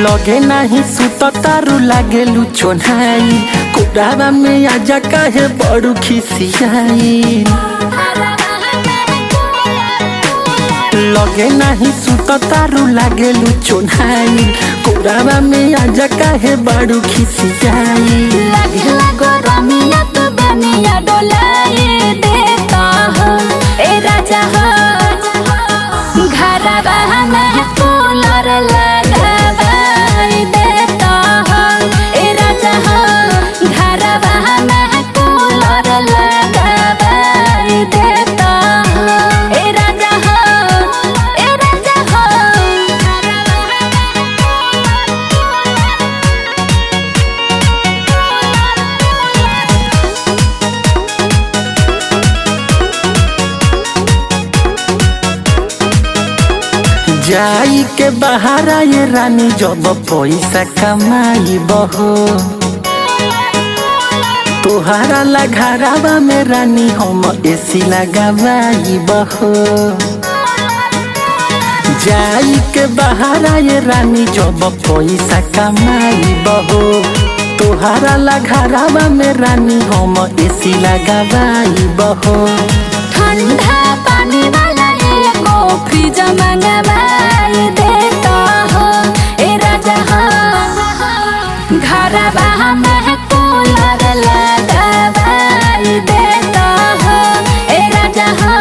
लगे नहीं सुत तारू लागेलू चोन्हाई कोडावा में आजा काहे बड़ू खिसियाई लगे नहीं सुत तारू लागेलू चोन्हाई कोडावा में आजा काहे बड़ू खिसियाई लगला गरमिया तो बनिया डोलाए देता हो ए राजा हो घरवा में कूलर लगाई देता हो ए राजा हो घरवा में कूलर लगाई देता हो ए राजा हो ए राजा हो जाई के बहारा ये रानी जब पैसा कमाई बहो तोहारा घरवा में रानी हम एसी लगावाई बहो जाई के बहारा ये रानी जब पैसा कमाई बहो तोहारा घरवा में रानी हम एसी लगावाई बहो ठंडा पानी वाला एगो फ्रिज मंगवाई देता हो ए राजा हो घरवा में कूलर लगाई देता हो ए राजा हो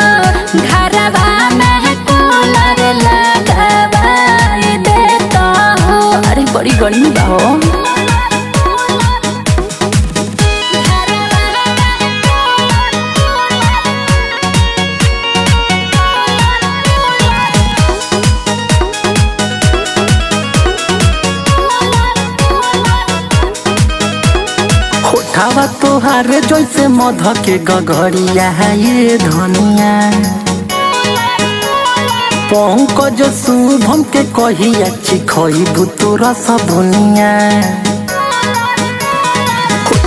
घरवा में कूलर लगाई देता हो अरे बड़ी गर्मी बा हो खावा तोहारे जैसे मध के गगरिया ये धनिया पंकज शुभम के कहिया चिखई भूतोरा सबुनिया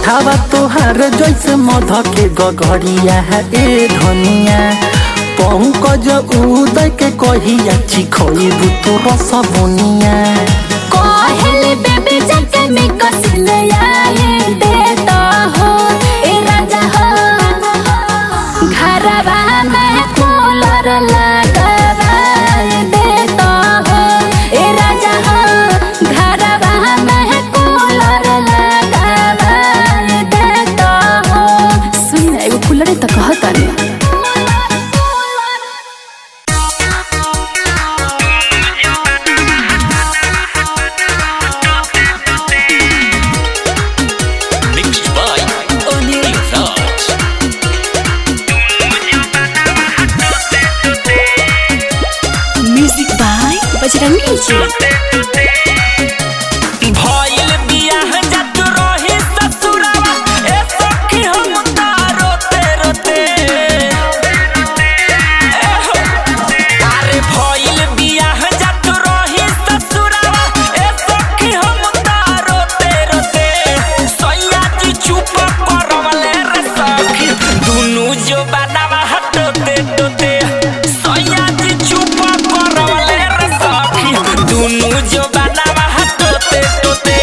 खावा तोहारे जैसे मध के गगरिया ये धनिया पंकज उदय के कहिया चिखई भूतोरा सबुनिया कहले बेबी जके में कसिल आए देता हो ए राजा हो घरवा में कूलर लगाई देता हो ए राजा हो घरवा में कूलर लगाई देता हो सुन ना एगो कूलर त कहता नहीं बजरंगी जी भइल बियाह जत रही ससुरवा ए सखी हम रोते रोते अरे भइल बियाह जत रही ससुरवा ए सखी हम रोते रोते सैया जी चुप करवले रे सखी दुनु जो बनावा हटते टोते सैया जी चुप करवले रे सखी दुनु जो बनावा हटते टोते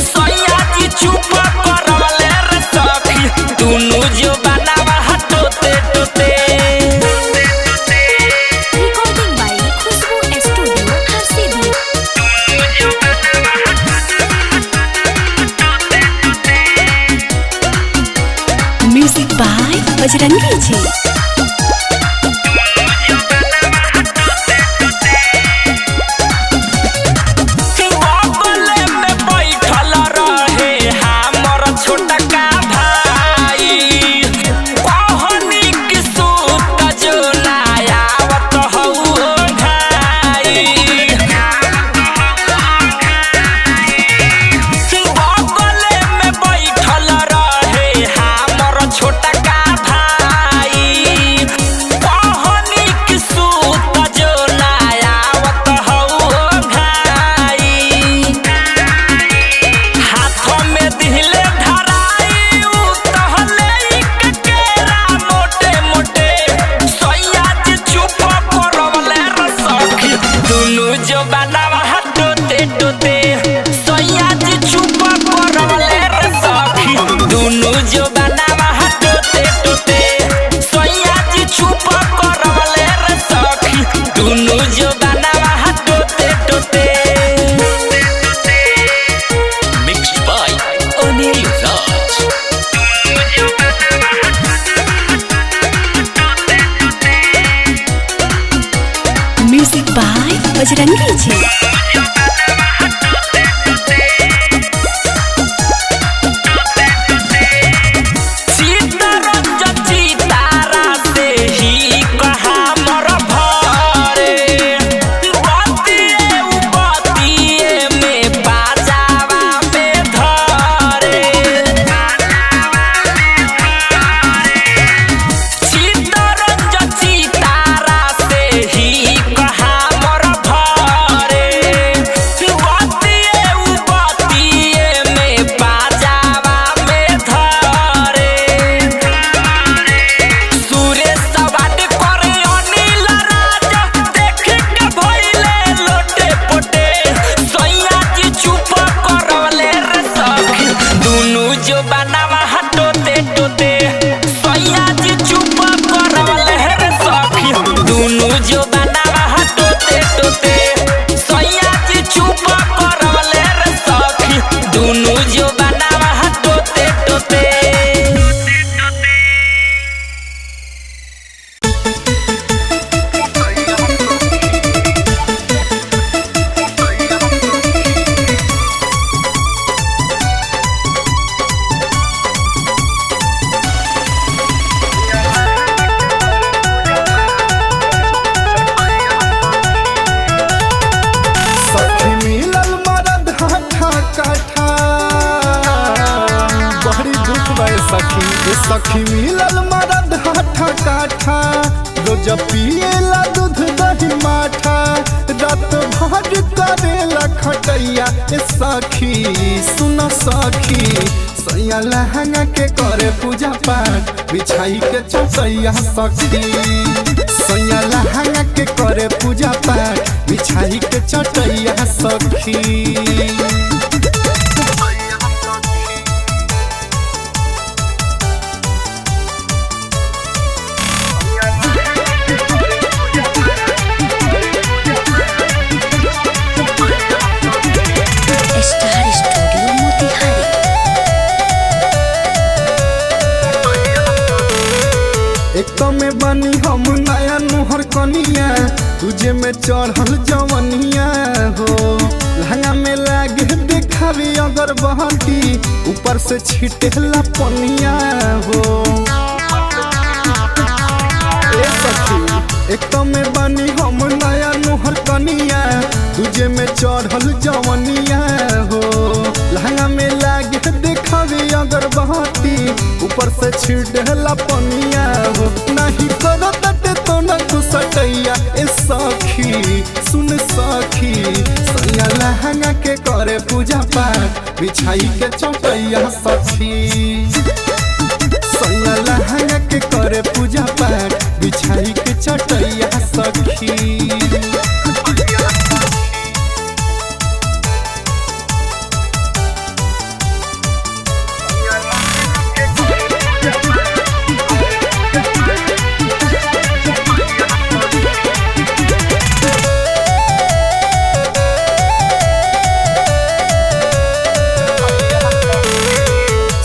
सैया जी चुप करवले रे सखी दुनु जो बनावा हटते टोते recording by Khushboo studio Harsiddhi music by Bajrangi ji छोटा का भाई बजरंगी जी। सखी मिलल मरद हाथा काठा रोज पिएला दूध दही माठा रात भर करेला खटैया ए सखी सुन सखी सैया लहंगा के करे पूजा पाठ बिछाई के चौसैया सखी सैया लहंगा के करे पूजा पाठ बिछाई के चटैया सखी। एक तो में बनी हम नया नुहर कनिया तुझे में चढ़ल जवनिया हो लहंगा में लागे देखावी अगर बहती ऊपर से छिटेला पनिया हो ए सखी एक तो में बनी हम नया नुहर कनिया तुझे में चढ़ल जवनिया हो लहंगा में लागे देखावी अगर बहती ऊपर से छिटेला पनिया हो नहीं करो तटे तो न कुसटैया ए सखी सुन सखी सैया लहंगा के करे पूजा पाठ बिछाई के चटैया सखी सैया लहंगा के करे पूजा पाठ बिछाई के चटैया सखी।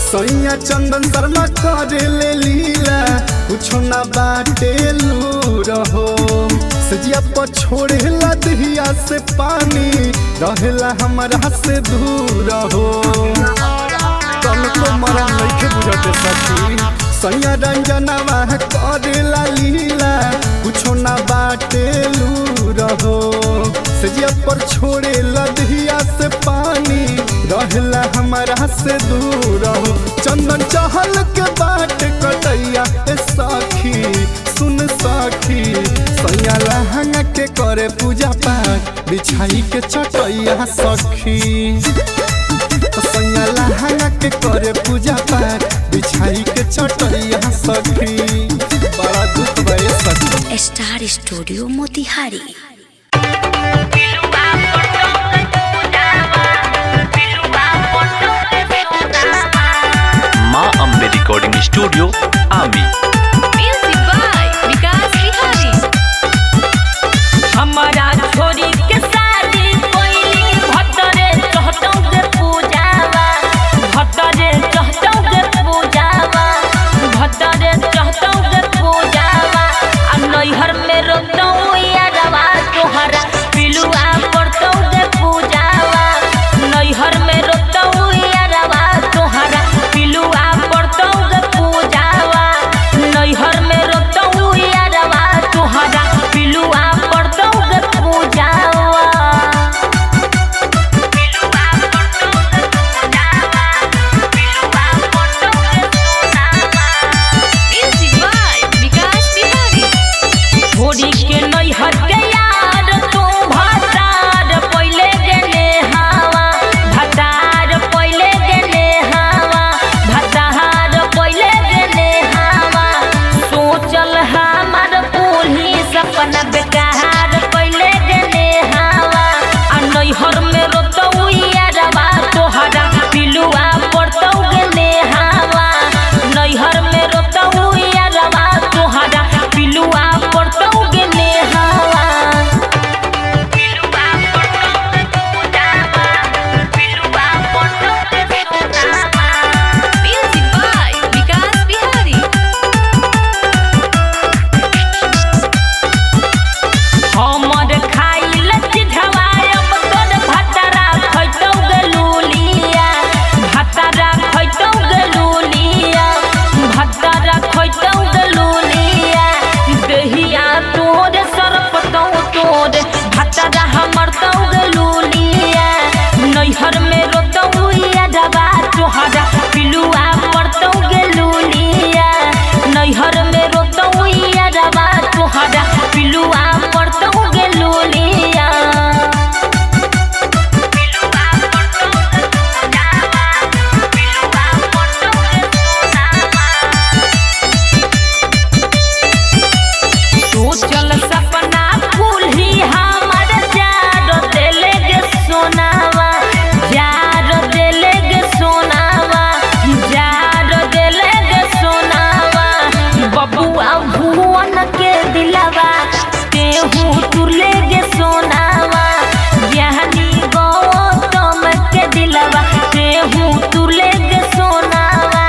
सैया चंदन शर्मा करे ले लीला कुछो ना बाटे रहो सजिया पर छोड़ेला दहिया से पानी रहेला हमारा से दूर हो कल को मरा नहीं बुझते सखी सैया रंजनवा करेला लीला कुछो ना बाटे रहो सजिया पर छोड़ेला दहिया से पानी रहेला हमारा से दूर हो चंदन चहल के बाट कटैया ए सखी सुन सखी सैया लहंगा के करे पूजा पाठ बिछाई के चटैया सखी सैया लहंगा के करे पूजा पाठ बिछाई के चटैया सखी बड़ा दुख बे सखी। Star studio Motihari. माँ अम्बे रिकॉर्डिंग स्टूडियो आमी। म्यूजिक बाय विकास बिहारी। हमारा छोरी के शादी कोइली भतरे कहतौ के पूजावा भतरे कहतौ के पूजावा भतरे कहतौ के पूजावा आ नैहर में रोतौ यारवा तोहरा पिलुआ दिलावा तेहू तुरले गे सोनावा ज्ञानी गौतम के दिलावा तेहू तुरले गे सोनावा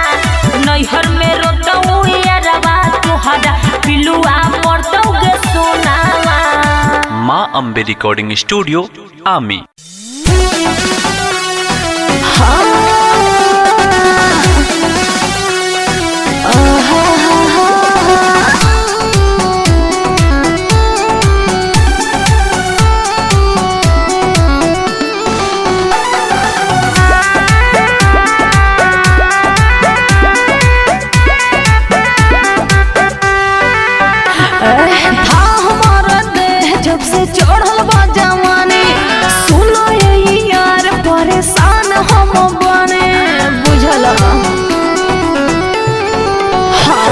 नैहर में रोतऊ यारवा तोहरा पिलुआ मरतऊ गे सोनावा। माँ अम्बे रिकॉर्डिंग स्टूडियो आमी। जब से चढ़ल बा जवानी सुनो ये यार परेशान हम बने बुझल हाँ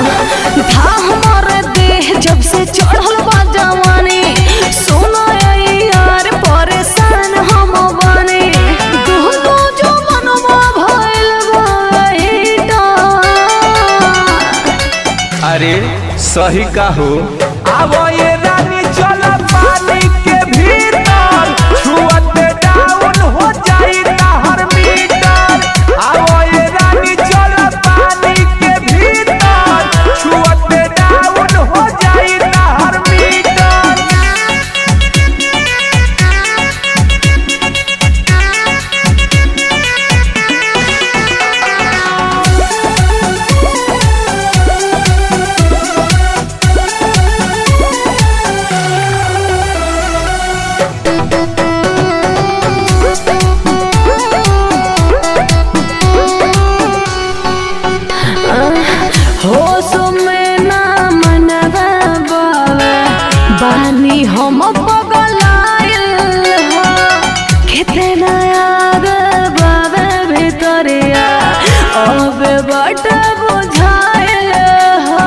था हमारे देह जब से चढ़ल बा जवानी सुनो ये यार परेशान हम बने दो जो मनवा भइल बा अरे सही काहो आवो ये रानी चलो पानी के भीतर छुअते डाउन हो जाई हर मीटर। आवो ये रानी चलो पानी के भीतर छुअते डाउन हो जाई हर मीटर। होश में ना मनवा बावे बानी हम पगलाइल हो कितना याद बावे भितरिया अब बट बुझाइल हो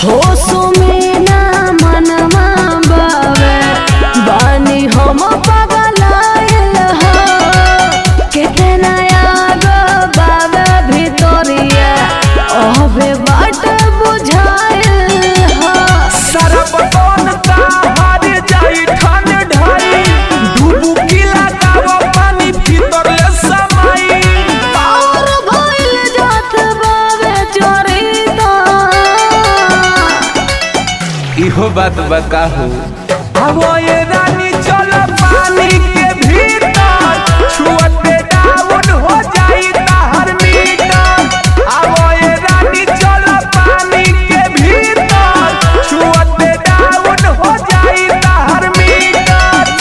होश में ना मनवा बावे बानी हम पगलाइल हो कितना याद बाबा भितरिया अबे बाट बुझाइल हो सारा बटन का हार जाई ठन ढाई डुबकी लगाव पानी भीतर ले समाई और भइल जात बाबे चोरीदा इहो बात बताहू। आवो ये रानी चलो पानी के भीतर छुअते डाउन हो जाई हर मीटर। आवो ये रानी चलो पानी के भीतर छुअते डाउन हो जाई हर मीटर।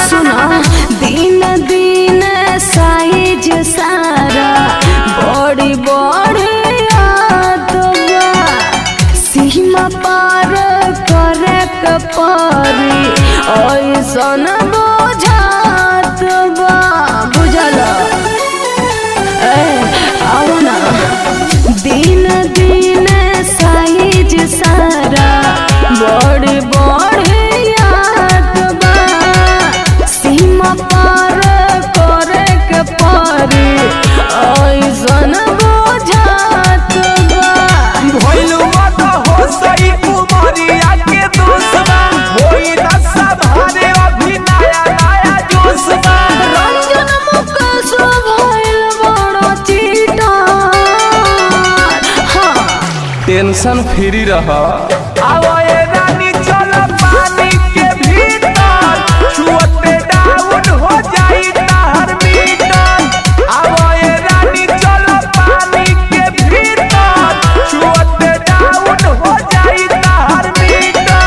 सुना दिन दिन साइज सारा बड़ी बड़ी याद बा सीमा पार करे के परी ऐसन बुझात बा बुझल आओ ना दिन दिन साइज सारा बड़ी बड़ी याद बा सीमा पार करे के परी ऐसन बुझात बा भइलु मत हो सही कुमारिया के दोस्तवा होई ना सब हरे अभी नया नया जोशवा। रंजन मुकेश भइल बड़ा चीटा हाँ टेंशन फ्री रह। आवो ये रानी चलो पानी के भीतर छुअते डाउन हो जाई हर मीटर। आवो ये रानी चलो पानी के भीतर छुअते डाउन हो जाई हर मीटर।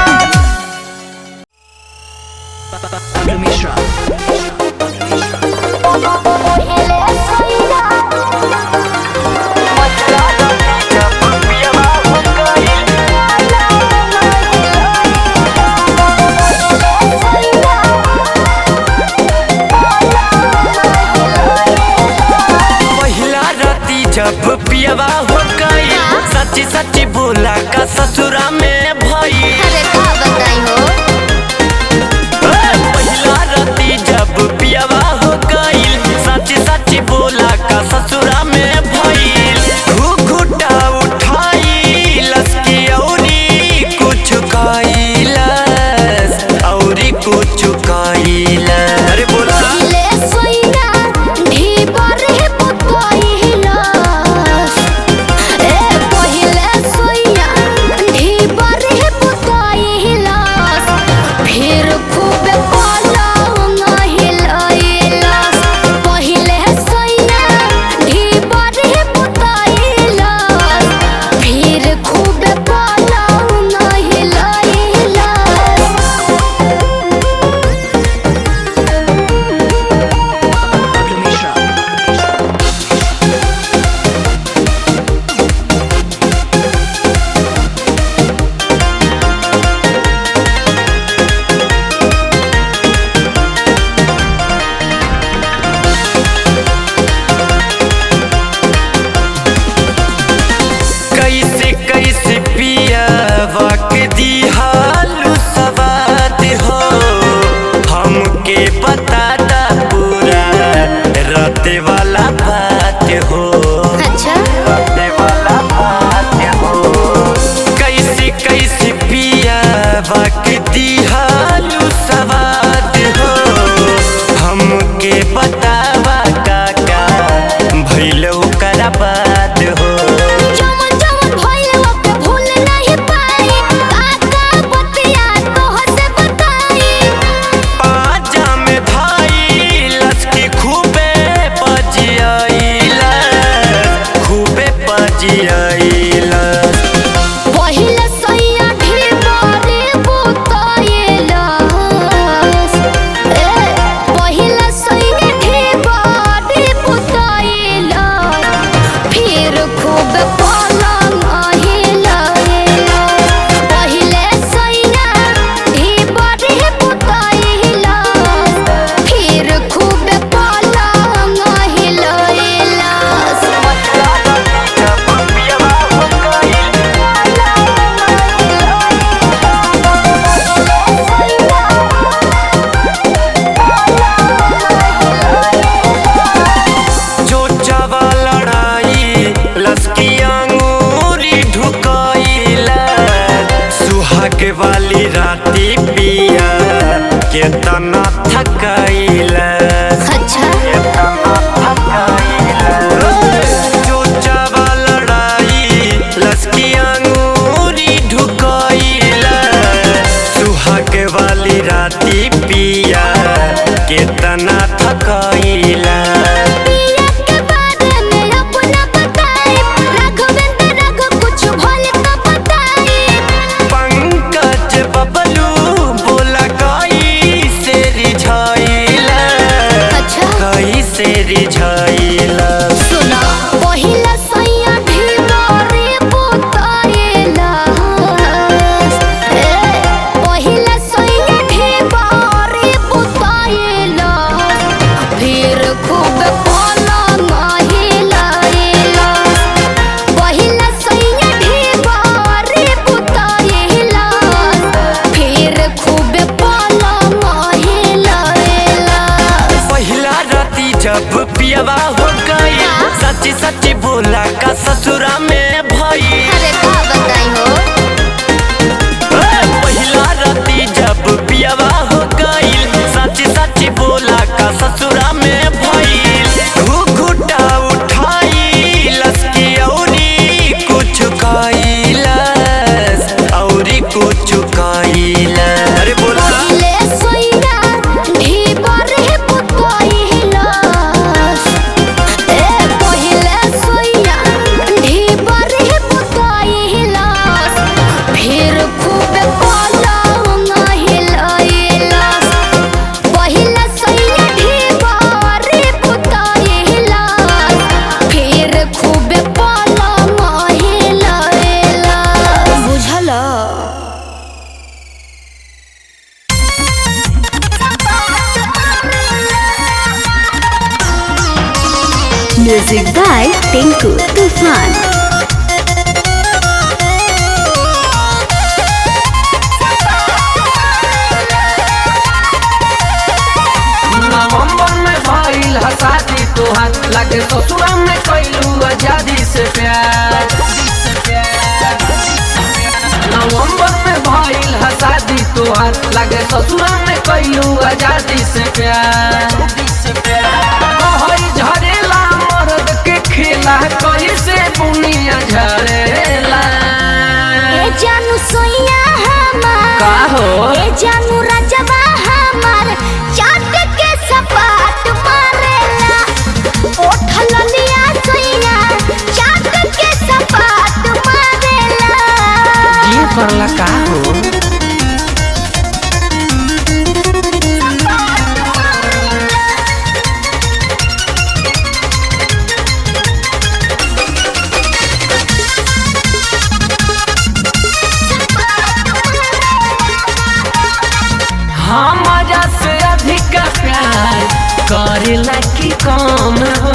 Hello, केतना थकाइला अच्छा जो चावा लड़ाई लसकी अंगूरी ढुकाइला सुहाग वाली राती पिया केतना थकाइला जब पियवा हो गई सच्ची सच्ची बोला का ससुरा में भई अरे का बताई हो पहिला राती जब पियवा हो गई सच्ची सच्ची बोला का ससुरा में भई घुघुटा उठाई लसकी औरी कुछ खाइलस औरी कुछ खाइलस अरे बोला म्यूजिक बाय टिंकू तूफान। नवंबर में भइल शादी तोहार लगे ससुरा में कैलू आजादी से प्यार नवंबर में भइल शादी तोहार लगे ससुरा में कैलू आजादी से प्यार झरेला मर्द के खेला कैसे बुनिया झरेला ए जानू सोइया हमार का हो ए जानू राजवा हमार चाट के सपाट मारेला ओठल लिया सोइया चाट के सपाट मारेला ये करला का हो हमारा से अधिक प्यार करेला की कम हो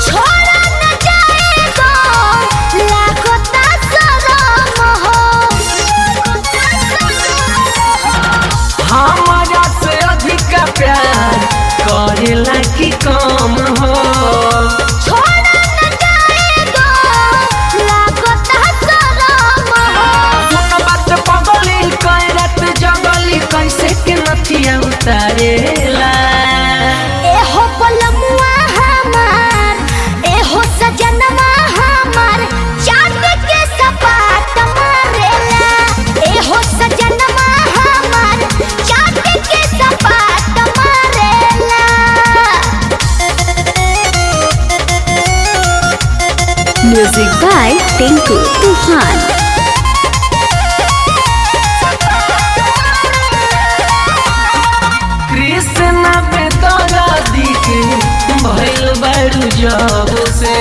छोड़ा न जाएगा लाखों शरम हो हमारा से अधिक प्यार करेला की कम हो छोड़ा न जाएगा लाखों शरम हो सुन बात पगली कैरत जगली कैसे के नथिया उतारेला ए हो पलमुआ हमार ए हो सजनवा हमार चांद के सपाट मारेला ए हो सजनवा हमार चांद के सपाट मारेला म्यूजिक बाय टिंकू तूफान। कृष्णा पे तोरा दिखे भइल बारू जब से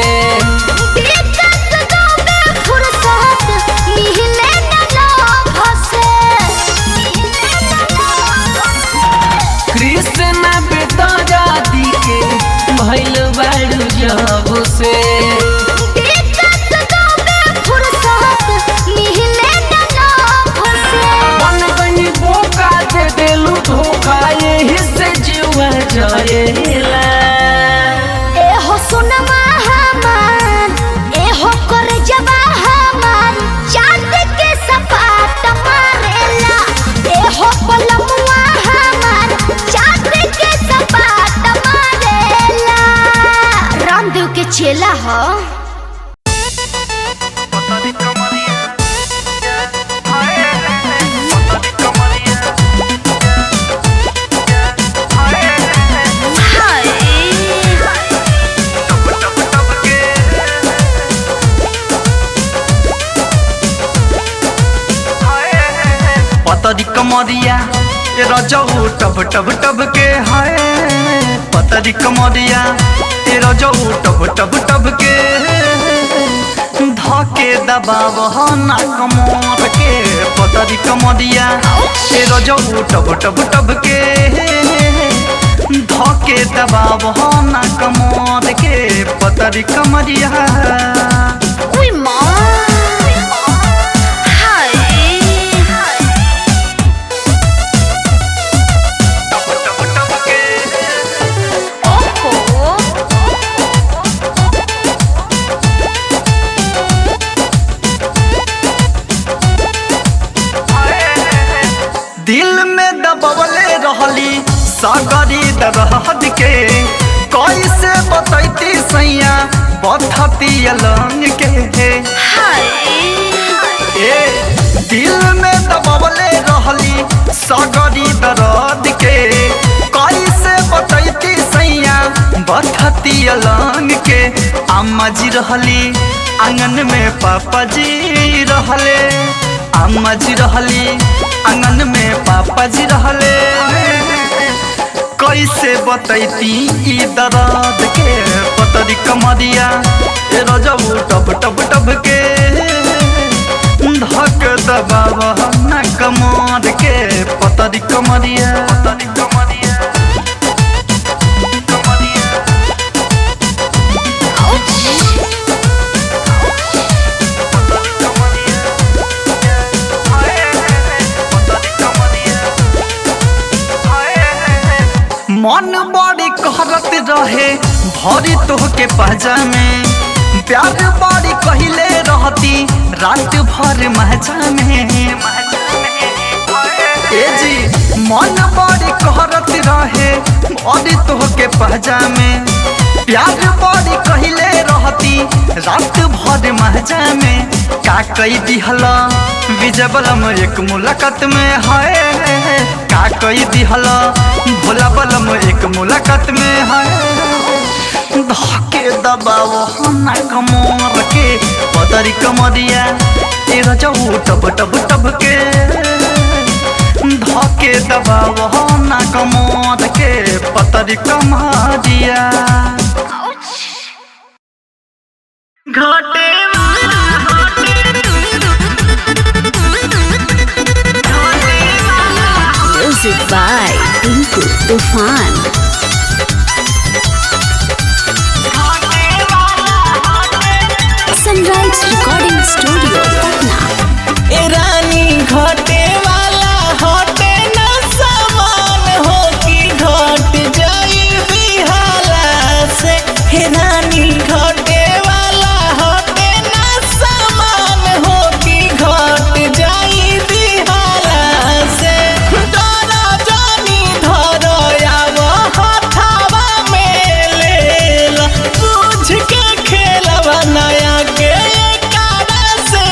दिक्कत दो में फुर्सत मिले न लोभ से कृष्णा पे तोरा दिखे भइल बारू जब से दिक्कत दो में फुर्सत मिले न लोभ से मन बनी बोका दे देलू धोखा यही से जीवा जरेला ए हो सुनमा हमार ए हो करे जबा हमार चांद के सपाट मारेला ए हो पलमुआ हमार कमरिया ए रजऊ टब टब टब के हाय पतरी कमरिया ए रजऊ टब टब टब के धके दबाव ना कमर के पतरी कमरिया ए रजऊ टब टब टब के धके दबाव ना कमर के पतरी कमरिया उई माँ हाय ओहो दिल में दबवले रहली सागरी दरहद के कैसे बतैती सैया बथती अलंग के हाय ए दिल में दबवले रहली सागरी दरद के कैसे बतैती सैया बथती अलंग के अम्मा जी रहली आंगन में पापा जी रहले अम्मा जी रहली आंगन में पापा जी रहले कैसे बतैती ई दर्द के पतरी कमरिया ए रजऊ टब टब टब के धक दबाव ना कमर के पतरी कमरिया पतरी कमरिया मन बड़ी कहरत रहे भरी तोहके पहजा में प्यार बड़ी कहले रहती रात भर महजा में ए जी मन बड़ी कहरत रहे भरी तोहके पहजा में प्यार बड़ी कहले रहती रात भर महजा में का कई दिहला विजबलम एक मुलाकात में है का कई दिहला भोला बलम एक मुलाकात में है धके दबाव ना कमर के पतरी कमरिया ए रजऊ टब टब टब के धके दबाव ना कमर के पतरी कमरिया घाटे म्यूजिक बाय टिंकू तूफान सनराइज रिकॉर्डिंग स्टूडियो पटना ए रानी घटे वाला हटे न सामान हो कि घट जाई बिहाला से हे रानी घटे वाला हटे न सामान हो कि घट जाई बिहाला से डरा जानी धरो आव हथावा में लेला बुझ के खेलवा नया के कारा से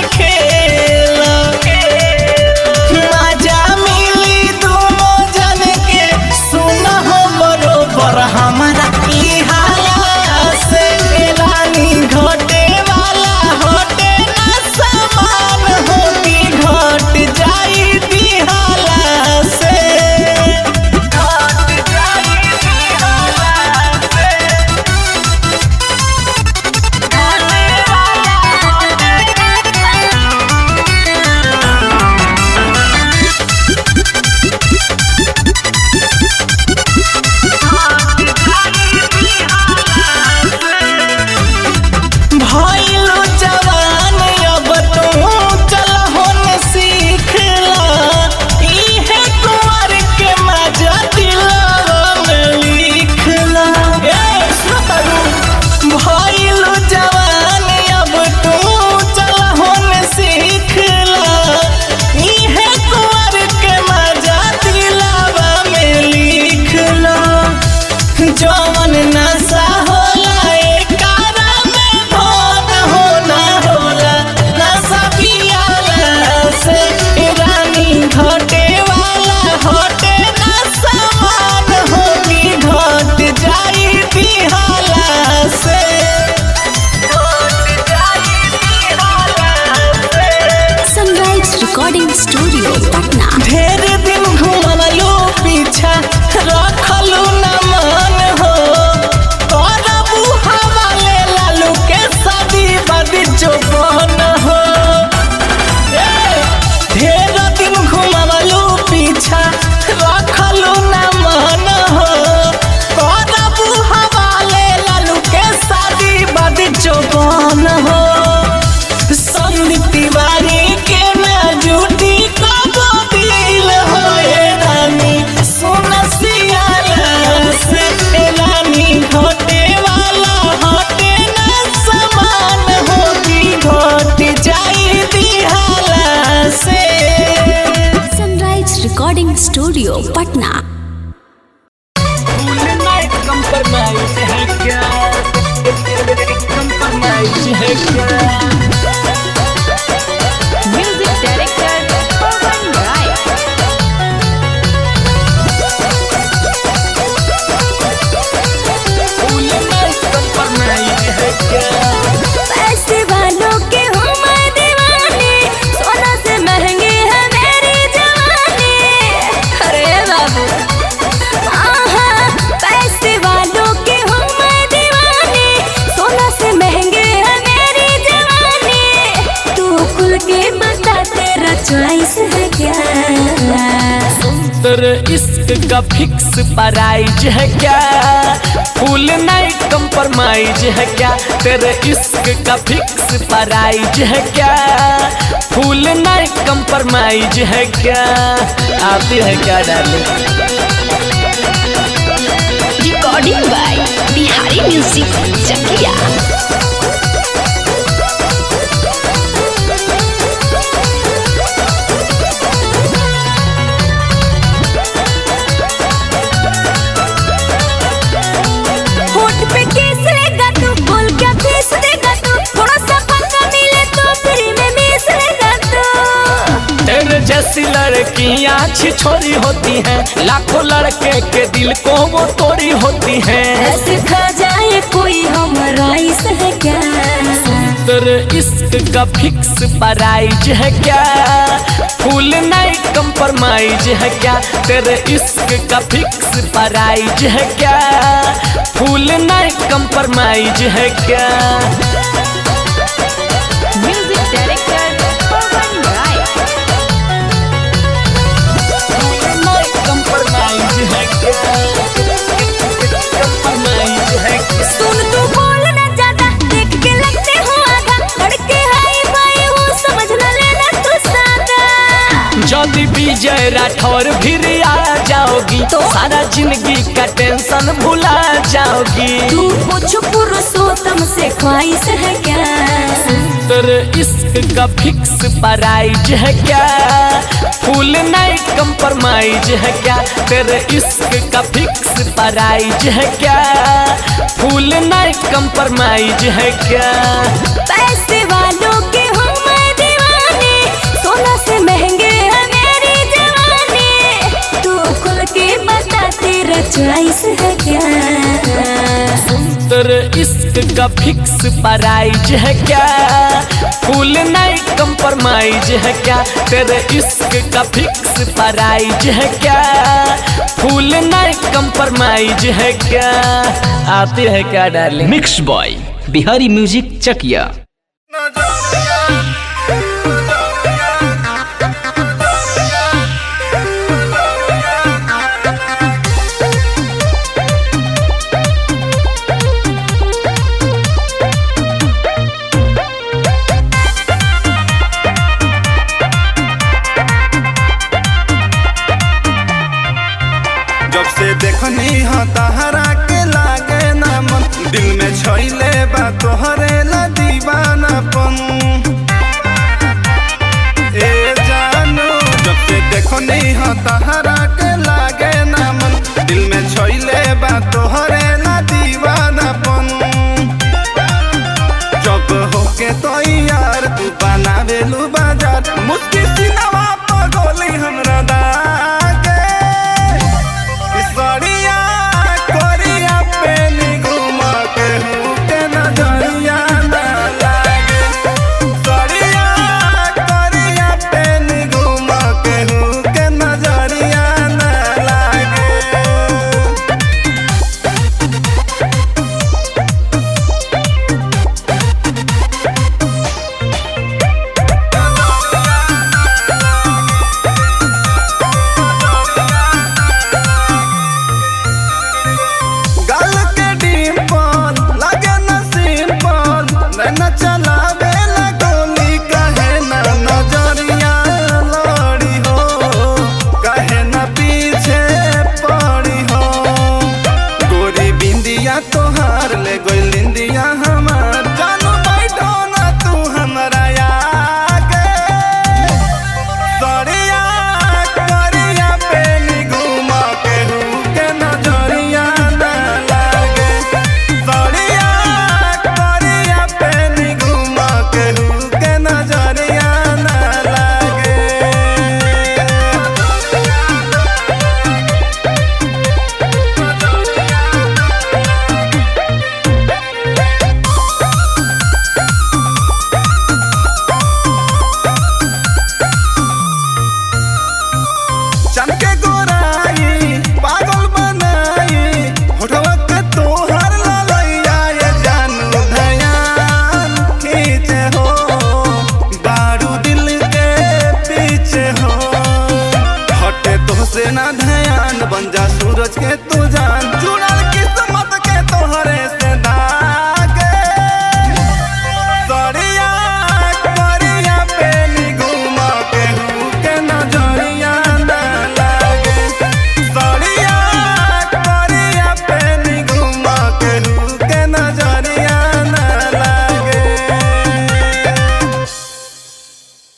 स्टूडियो पटना। फूल नहीं कंप्रोमाइज है क्या, कंप्रोमाइज है क्या। म्यूजिक डायरेक्टर पवन राय। फूल नहीं कंप्रोमाइज है क्या। पैसे वालों के हूँ मैं दीवानी, सोना से महंगी है मेरी जवानी। अरे बाबू आहा, पैसे वालों के हूँ मैं दीवानी, सोना से महंगी है मेरी जवानी। तू खुल के बता तेरा चॉइस है क्या। तेरे इश्क का फिक्स प्राइज है क्या। फूल नहीं कंप्रोमाइज है क्या। तेरे इश्क का फिक्स प्राइज है क्या। फूल नहीं कंप्रोमाइज है क्या। आती है क्या darling. Recording by Bihari music Chakiya. होठ पे किस लेगा तू, बोल क्या फीस देगा तू, थोड़ा सा पंगा मिले तो फ्री में मिस लेगा तू। तेरे जैसी लड़कियां अच्छी छोरी होती हैं, लाखों लड़के के दिल को वो तोड़ी होती हैं। ऐसे खा जाए कोई हमारा इस है क्या। तेरे इश्क का फिक्स प्राइज है क्या। फूल नहीं कंप्रोमाइज है क्या। तेरे इश्क का फिक्स प्राइज है क्या। फूल नहीं कंप्रोमाइज है क्या। म्यूजिक डायरेक्टर पवन राय। फूल नहीं कंप्रोमाइज है क्या। कंप्रोमाइज है क्या। सुन तू बोल ना ज्यादा, देख के लगते हो आधा, लड़के हाई फाई हो समझ न लेना तू सादा। यदि विजय राठौर फिर आ जाओगी तो सारा जिंदगी का टेंशन भुला जाओगी। तू पूछ पुरुषोत्तम से ख्वाहिश है क्या। तेरे इश्क का फिक्स प्राइज है क्या। फूल नहीं कंप्रोमाइज है क्या। तेरे इश्क का फिक्स प्राइज है क्या। फूल नहीं कंप्रोमाइज है क्या। पैसे वालों के हूँ मैं दीवानी, सोना से महंगे है मेरी जवानी। तू खुल के बता तेरा चॉइस है क्या। तेरे इश्क का फिक्स प्राइज है क्या। फूल नहीं कंप्रोमाइज है क्या। तेरे इश्क का फिक्स प्राइज है क्या। फूल नहीं कंप्रोमाइज है क्या। आती है क्या darling. Mix by Bihari music Chakiya. जब से देखनी हाँ तहरा के लागे ना मन, दिल में छैले बा तोहरे ला दीवानापन। ए जानू जब से देखनी हाँ तहरा के लागे ना मन, दिल में छैले बा तोहरे ला दीवानापन। जब होके तो यार तू बनावेलू बाजार, मुश्किल सिनवा पगोली हमरा दागे। सड़िया कोरिया पे घुमा के हूँ के नजरिया ना लागे। सड़िया कोरिया पे घुमा के हूँ के नजरिया ना लागे। बन जा सूरज के तू जान।